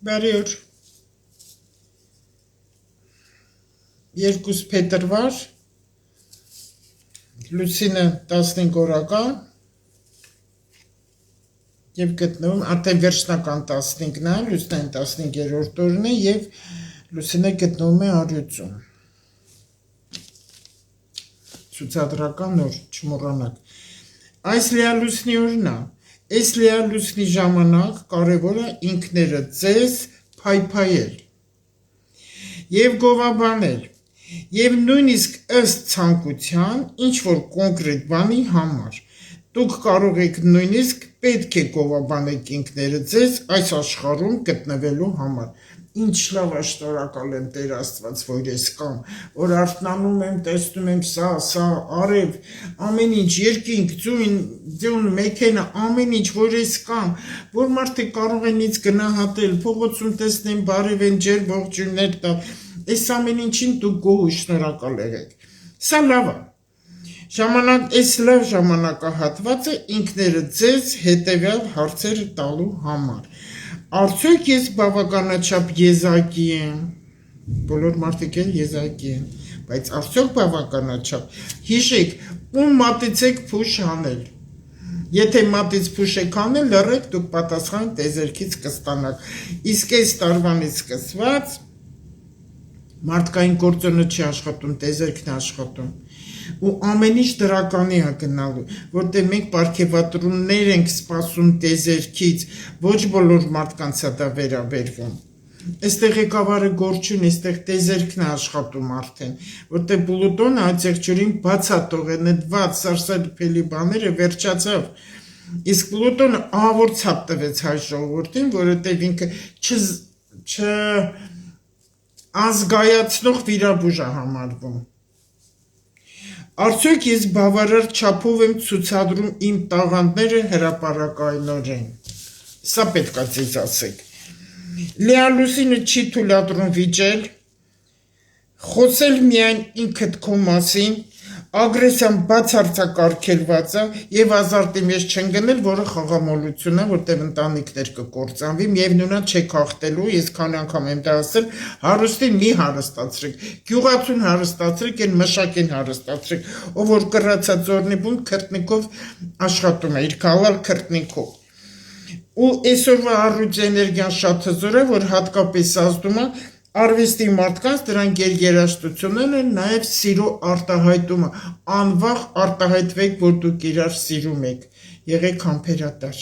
Բարի օր։ 2 փետրվար, Լուսինը 15 օրական եւ գտնվում արդեն վերջնական 15-ն է, Լուսինեն 15-րդ օրն է եւ Լուսինը գտնվում է առյուծում։ Ցուցադրական նոր, չմոռանաք։ Այս լիալուսնի օրն է։ Այս լիալուսնի ժամանակ կարևոր է ինքներդ ձեզ փայփայել եւ գովաբանել եւ նույնիսկ ըստ ցանկության ինչ որ կոնկրետ բանի համար դուք կարող եք նույնիսկ պետք է գովաբանեք ինքներդ ձեզ այս աշխարհում գտնվելու համար։ Ինչ լավ է, շնորհակալ եմ Տեր Աստված, որ ես կամ, որ արթնանում եմ, տեսնում եմ սա, արև, ամեն ինչ, երկինք, ձյուն, մեքենա, ամեն ինչ, որ ես կամ, որ մարդիկ կարող են ինձ գնահատել, փողոցում տեսնեն, բարև են, ջեր, ողջույններ տալ, այս ամեն ինչին դուք գոհ ու շնորհակալ եղեք։ Սա լավ է։ Այս լավ ժամանակահատվածը ինքներդ ձեզ հետևյալ հարցերը տալու համար։ Արդյոք ես բավականաչափ եզակի եմ, բոլոր մարդիկ են եզակի են, բայց արդյոք բավականաչափ, հիշեք, ում մատից եք փուշ անել, եթե մատից փուշ եք անել, լռեք, դուք պատասխան տեզերքից կստանաք, իսկ այս տարվանից սկսված, մարդկային գործոնը չի աշխատում, տեզերքն է աշխատում, ու ամեն ինչ դրականի է գնալու, որտեղ մենք պարգևատրուններ ենք սպասում տեզերքից, ոչ բոլոր մարդկանց է դա վերաբերվում։ Այստեղ ղեկավարը գործ չունի, այստեղ տեզերքն է աշխատում արդեն, որտեղ Պլուտոնը աջակցորին բաց է թողել, նետված սարսափելի բաները վերջացավ։ Իսկ Պլուտոնը ահավոր ցապ տվեց հայ ժողովրդին, որովհետև ինքը ազգայացնող վիրաբույժ է համարվում։ Արդյոք ես բավարար չափով եմ ցուցադրում իմ տաղանդները հրապարակայնորեն։ Սա պետք է ձեզ ասեք։ Լիալուսինը չի թույլատրում վիճել, խոսել միայն ինքդ քո մասին, ագրեսիան բացարձակարգելված է եւ ազարտի մեջ չեն գնել, որը խաղամոլություն է, որտեղ ընտանիքներ կկործանվի, միևնույնն է չեք հաղթելու, ես քանի անգամ եմ դա ասել, հարուստին մի հարստացրեք, գյուղացուն հարստացրեք, այն մշակին հարստացրեք, ով որ կռացած ձորնի բուն քրտնիկով աշխատում է, իր կալալ քրտնիկով։ Ու այսօրվա առյուծ էներգիան շատ հզոր է, որ հատկապես ազդում է արվեստի մարդկանց, դրանք երաժշտությունն են, նաև սիրո արտահայտումը, անվախ արտահայտվեք, որ դուք իրար սիրում եք, եղեք համբերատար։